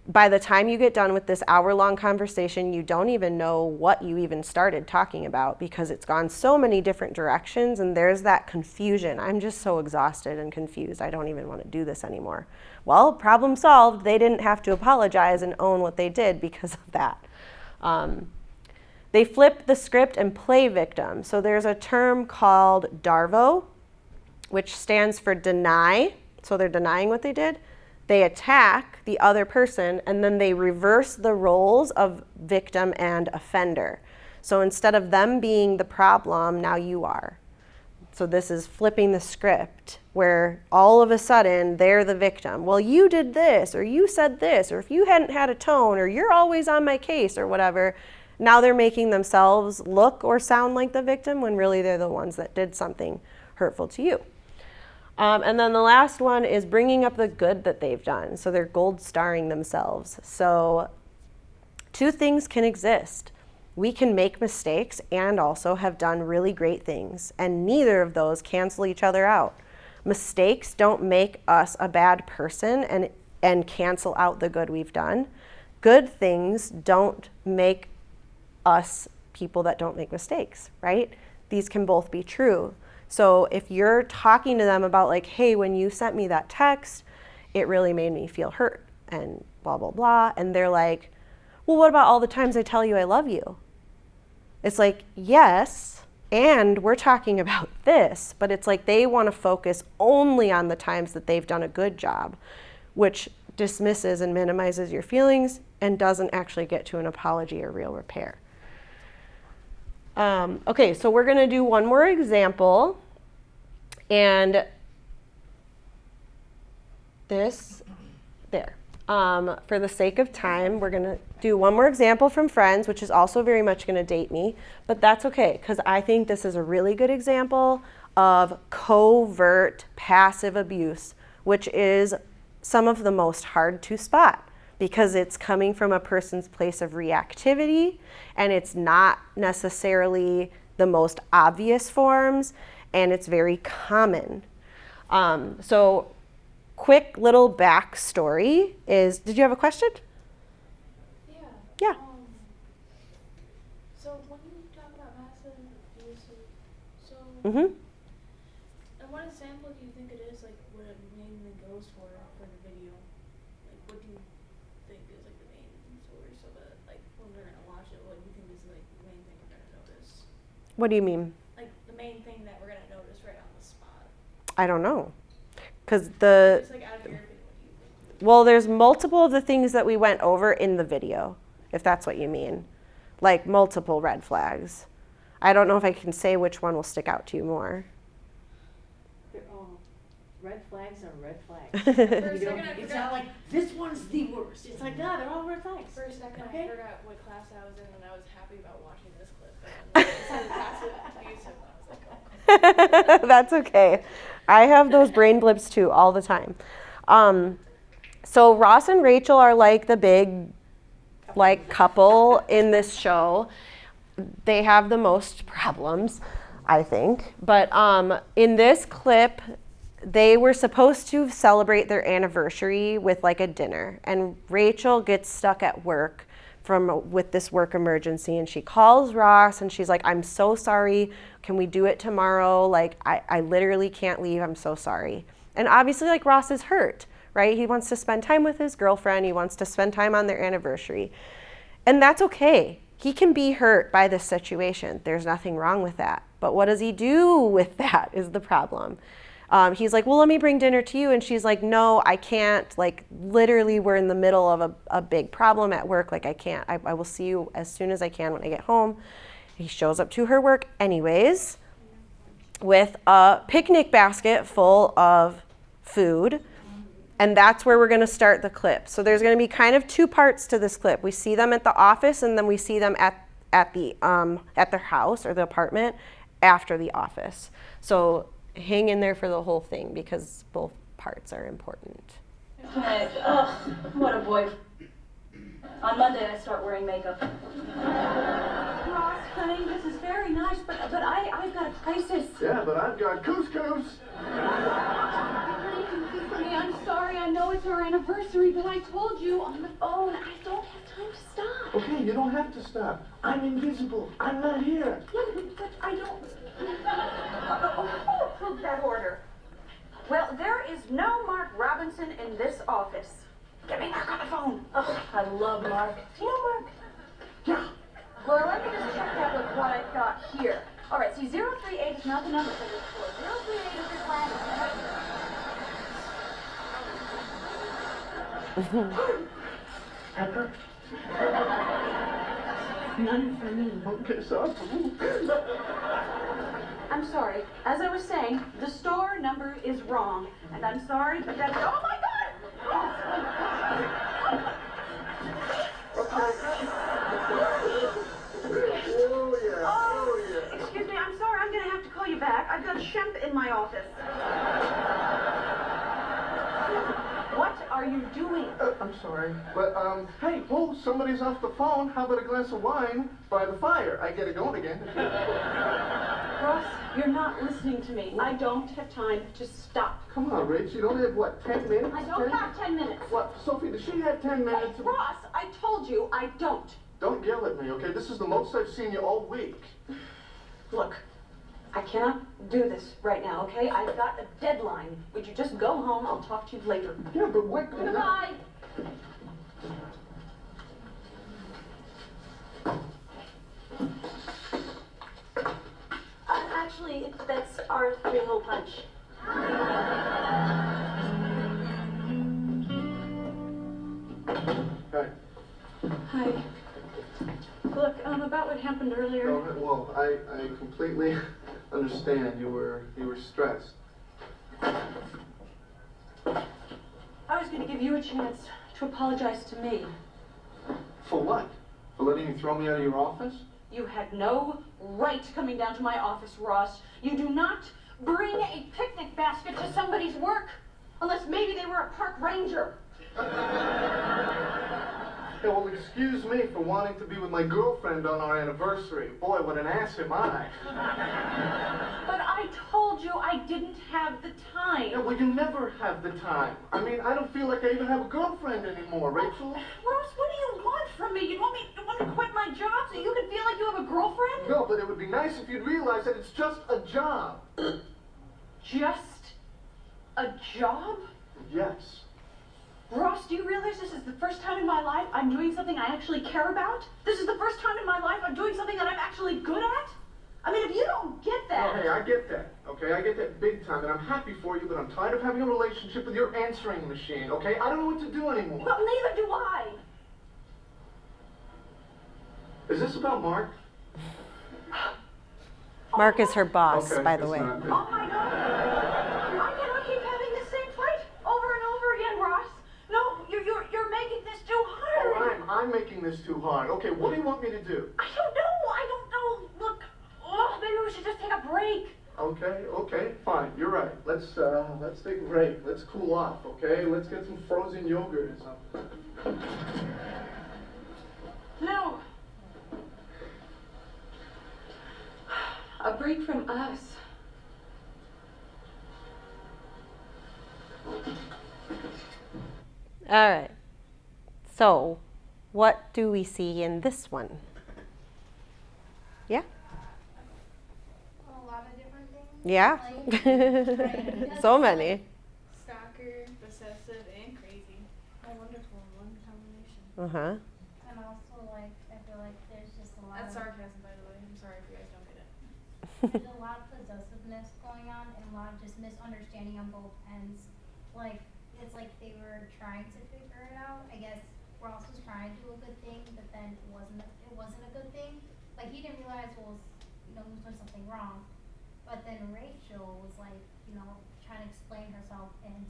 By the time you get done with this hour-long conversation, you don't even know what you even started talking about because it's gone so many different directions, and there's that confusion. I'm just so exhausted and confused. I don't even want to do this anymore. Well, problem solved. They didn't have to apologize and own what they did because of that. They flip the script and play victim. So there's a term called DARVO, which stands for deny. So they're denying what they did. They attack the other person, and then they reverse the roles of victim and offender. So instead of them being the problem, now you are. So this is flipping the script, where all of a sudden they're the victim. Well, you did this, or you said this, or if you hadn't had a tone, or you're always on my case, or whatever. Now they're making themselves look or sound like the victim when really they're the ones that did something hurtful to you. And then the last one is bringing up the good that they've done. So they're gold starring themselves. So two things can exist. We can make mistakes and also have done really great things. And neither of those cancel each other out. Mistakes don't make us a bad person and cancel out the good we've done. Good things don't make us people that don't make mistakes, right? These can both be true. So if you're talking to them about like, hey, when you sent me that text, it really made me feel hurt and blah, blah, blah. And they're like, well, what about all the times I tell you I love you? It's like, yes, and we're talking about this, but it's like they want to focus only on the times that they've done a good job, which dismisses and minimizes your feelings and doesn't actually get to an apology or real repair. Okay, so we're going to do one more example. And this, there. For the sake of time, we're going to do one more example from Friends, which is also very much going to date me. But that's okay, because I think this is a really good example of covert passive abuse, which is some of the most hard to spot because it's coming from a person's place of reactivity, and it's not necessarily the most obvious forms, and it's very common. So quick little backstory is, did you have a question? Yeah. So when you talk about passive abuse, so and what example do you think it is, like what it mainly goes for the video? Like what do you think is like the main source of it? Like when we're gonna watch it, what do you think is like the main thing we're gonna notice? What do you mean? Like the main thing that we're gonna notice right on the spot. I don't know. Because It's like out of your opinion, what do you think? well, there's multiple of the things that we went over in the video, if that's what you mean. Like multiple red flags. I don't know if I can say which one will stick out to you more. They're all, red flags are red flags. For a You second, don't, I it's forgot. not like, this one's the worst. It's like, no, they're all red flags. For a second, Okay. I forgot what class I was in, and I was happy about watching this clip. But then it said passive abusive, and I was like, oh. That's okay. I have those brain blips too all the time. So Ross and Rachel are like the big like couple in this show. They have the most problems, I think. But in this clip, they were supposed to celebrate their anniversary with like a dinner, and Rachel gets stuck at work with this work emergency, and she calls Ross and she's like, I'm so sorry, can we do it tomorrow? Like I literally can't leave, I'm so sorry. And obviously like Ross is hurt, right? He wants to spend time with his girlfriend, he wants to spend time on their anniversary. And that's okay. He can be hurt by this situation. There's nothing wrong with that. But what does he do with that is the problem. He's like, well, let me bring dinner to you. And she's like, no, I can't. Like, literally, we're in the middle of a big problem at work. Like, I can't. I will see you as soon as I can when I get home. He shows up to her work anyways with a picnic basket full of food. And that's where we're going to start the clip. So there's going to be kind of two parts to this clip. We see them at the office, and then we see them at their house or the apartment after the office. So hang in there for the whole thing because both parts are important. Oh, what a boy. On Monday I start wearing makeup. Ross, honey, this is very nice, but I've got a crisis. Yeah, but I've got couscous. Honey, can you do for me? I'm sorry. I know it's our anniversary, but I told you on the phone I don't have time to stop. Okay, you don't have to stop. I'm invisible. I'm not here. Yeah, but I don't. Who approved that order? Well, there is no Mark Robinson in this office. Get me Mark on the phone. Oh, I love Mark. Do you know Mark? Yeah. Well, let me just check that with what I've got here. All right, see, 038 is not the number for this floor. 038 is your plan. Pepper? None for me. Okay, so I'm sorry. As I was saying, the store number is wrong. And I'm sorry, but that's... Oh, my God! Excuse me, I'm sorry. I'm going to have to call you back. I've got Shemp in my office. What are you doing? I'm sorry, but hey, whoa, somebody's off the phone. How about a glass of wine by the fire? I get it going again. Ross, you're not listening to me. I don't have time to stop. Come on, Rach, you don't have, what, 10 minutes? I don't have 10 minutes. What, Sophie, does she have 10 minutes? Hey, Ross, I told you I don't. Don't yell at me, okay? This is the most I've seen you all week. Look, I cannot do this right now, okay? I've got a deadline. Would you just go home? I'll talk to you later. Yeah, but what? Goodbye. Actually, that's our 3-hole punch. Hi. Hi. Look, about what happened earlier. No, well, I completely understand. You were stressed. I was going to give you a chance to apologize to me. For what? For letting you throw me out of your office? You had no right coming down to my office, Ross. You do not bring a picnic basket to somebody's work, unless maybe they were a park ranger. Yeah, well, excuse me for wanting to be with my girlfriend on our anniversary. Boy, what an ass am I. But I told you I didn't have the time. Yeah, well, you never have the time. I mean, I don't feel like I even have a girlfriend anymore, Rachel. Ross, what do you want from me? You want me to quit my job so you can feel like you have a girlfriend? No, but it would be nice if you'd realize that it's just a job. Just a job? Yes. Ross, do you realize this is the first time in my life I'm doing something I actually care about? This is the first time in my life I'm doing something that I'm actually good at? I mean, if you don't get that... Oh, hey, I get that, okay? I get that big time, and I'm happy for you, but I'm tired of having a relationship with your answering machine, okay? I don't know what to do anymore. Well, neither do I. Is this about Mark? Mark is her boss, Okay, by the it's way. not. Oh my God. I cannot keep having the same fight over and over again, Ross. No, you're making this too hard. Oh, I'm making this too hard. Okay, what do you want me to do? I don't know. Look, maybe we should just take a break. A Okay, fine. You're right. Let's take a break. Let's cool off, okay? Let's get some frozen yogurt or something. No. A break from us. All right. So, what do we see in this one? Yeah? A lot of different things. Yeah. Like, So many. Stalker, possessive, and crazy. How wonderful, one combination. Uh-huh. And also, like, I feel like there's just a lot That's of sarcasm, by the way. I'm sorry if you guys don't get it. there's a lot of possessiveness going on and a lot of just misunderstanding on both ends. Like, it's like they were trying to figure it out. I guess Ross was trying to do a good thing, but then it wasn't a good thing. Like, he didn't realize he was doing something wrong. But then Rachel was like, trying to explain herself and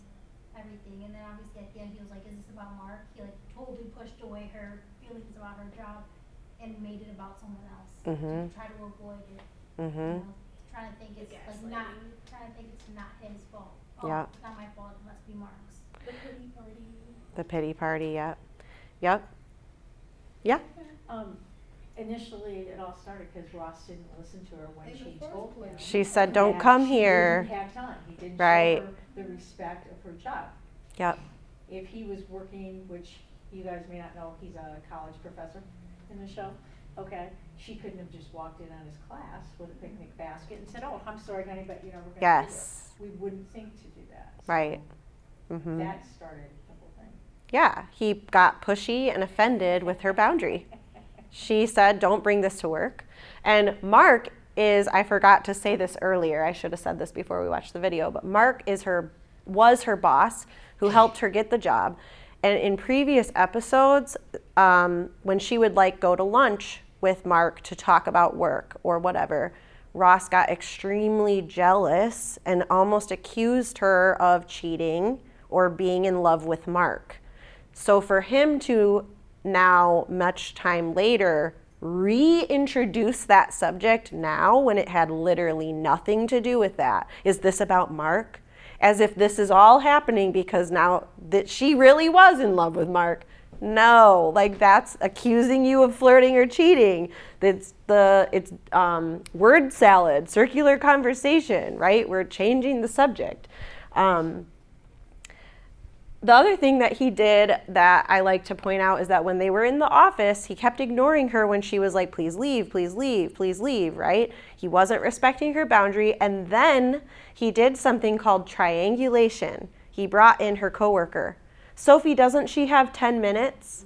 everything. And then obviously at the end he was like, is this about Mark? He like totally pushed away her feelings about her job and made it about someone else. Mhm. To try to avoid it. Mhm. Trying to think it's not his fault. Oh, Yeah. it's not my fault, it must be Mark's. The pity party. The pity party, yep. Yep. Yeah. Initially, it all started because Ross didn't listen to her when In the she first told him. place. She said, don't that come she here. didn't have time. He didn't Right. show her the respect of her job. Yep. If he was working, which you guys may not know, he's a college professor in the show, okay? She couldn't have just walked in on his class with a picnic basket and said, oh, I'm sorry, honey, but we're going to Yes. do it. We wouldn't think to do that. So Right. Mhm. that started the whole thing. Yeah, he got pushy and offended with her boundary. She said, don't bring this to work. And Mark is, I forgot to say this earlier, I should have said this before we watched the video, but Mark was her boss who helped her get the job. And in previous episodes, when she would go to lunch with Mark to talk about work or whatever, Ross got extremely jealous and almost accused her of cheating or being in love with Mark. So for him to now, much time later, reintroduce that subject now when it had literally nothing to do with that. Is this about Mark? As if this is all happening because now that she really was in love with Mark. No, that's accusing you of flirting or cheating. It's word salad, circular conversation, right? We're changing the subject. The other thing that he did that I like to point out is that when they were in the office, he kept ignoring her when she was like, please leave, please leave, please leave, right? He wasn't respecting her boundary. And then he did something called triangulation. He brought in her coworker. Sophie, doesn't she have 10 minutes?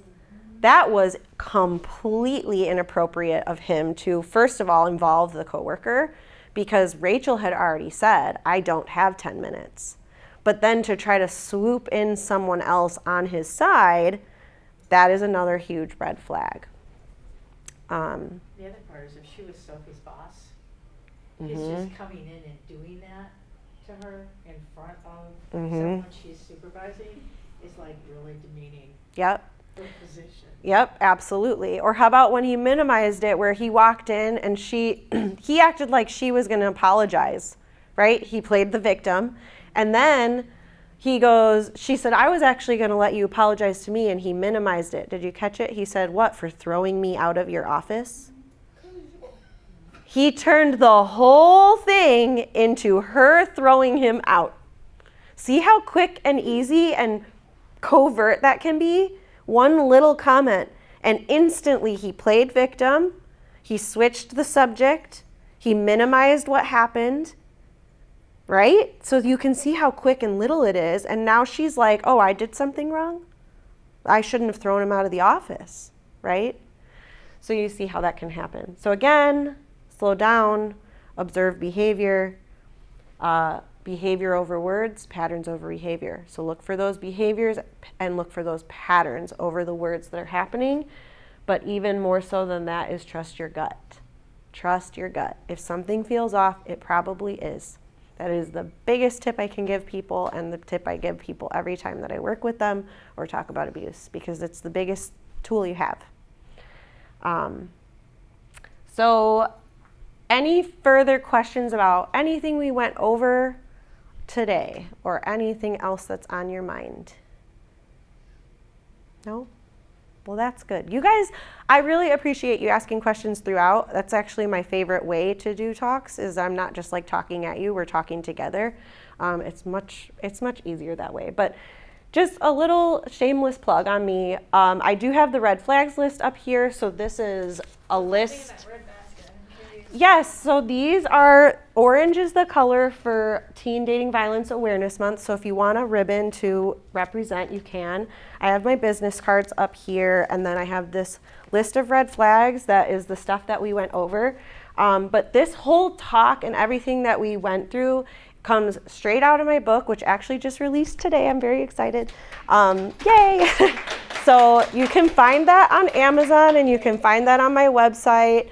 That was completely inappropriate of him to, first of all, involve the coworker because Rachel had already said, I don't have 10 minutes. But then to try to swoop in someone else on his side, that is another huge red flag. The other part is if she was Sophie's boss, his just coming in and doing that to her in front of someone she's supervising is really demeaning Yep. her position. Yep, absolutely. Or how about when he minimized it where he walked in and he acted like she was going to apologize, right? He played the victim. And then she said, I was actually going to let you apologize to me, and he minimized it. Did you catch it? He said, what, for throwing me out of your office? He turned the whole thing into her throwing him out. See how quick and easy and covert that can be? One little comment, and instantly he played victim, he switched the subject, he minimized what happened, right? So you can see how quick and little it is. And now she's like, oh, I did something wrong? I shouldn't have thrown him out of the office, right? So you see how that can happen. So again, slow down, observe behavior, behavior over words, patterns over behavior. So look for those behaviors and look for those patterns over the words that are happening. But even more so than that is trust your gut. Trust your gut. If something feels off, it probably is. That is the biggest tip I can give people and the tip I give people every time that I work with them or talk about abuse because it's the biggest tool you have. So any further questions about anything we went over today or anything else that's on your mind? No? Well, that's good. You guys, I really appreciate you asking questions throughout. That's actually my favorite way to do talks, is I'm not just like talking at you, we're talking together. It's much easier that way. But just a little shameless plug on me. I do have the red flags list up here. So this is a list. Yes, so these are, orange is the color for Teen Dating Violence Awareness Month. So if you want a ribbon to represent, you can. I have my business cards up here, and then I have this list of red flags that is the stuff that we went over. But this whole talk and everything that we went through comes straight out of my book, which actually just released today. I'm very excited. Yay! So you can find that on Amazon, and you can find that on my website.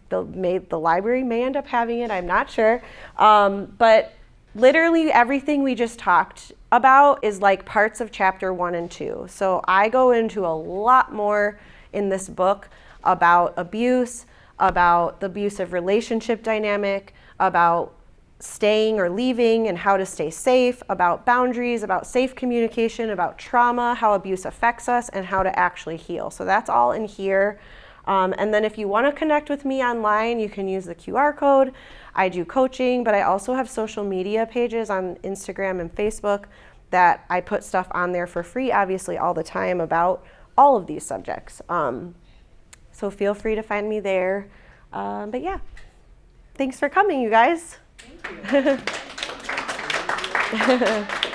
The library may end up having it, I'm not sure. But literally everything we just talked about is like parts of chapter 1 and 2. So I go into a lot more in this book about abuse, about the abusive relationship dynamic, about staying or leaving and how to stay safe, about boundaries, about safe communication, about trauma, how abuse affects us, and how to actually heal. So that's all in here. And then if you want to connect with me online, you can use the QR code. I do coaching, but I also have social media pages on Instagram and Facebook that I put stuff on there for free, obviously, all the time about all of these subjects. So feel free to find me there. But yeah, thanks for coming, you guys. Thank you.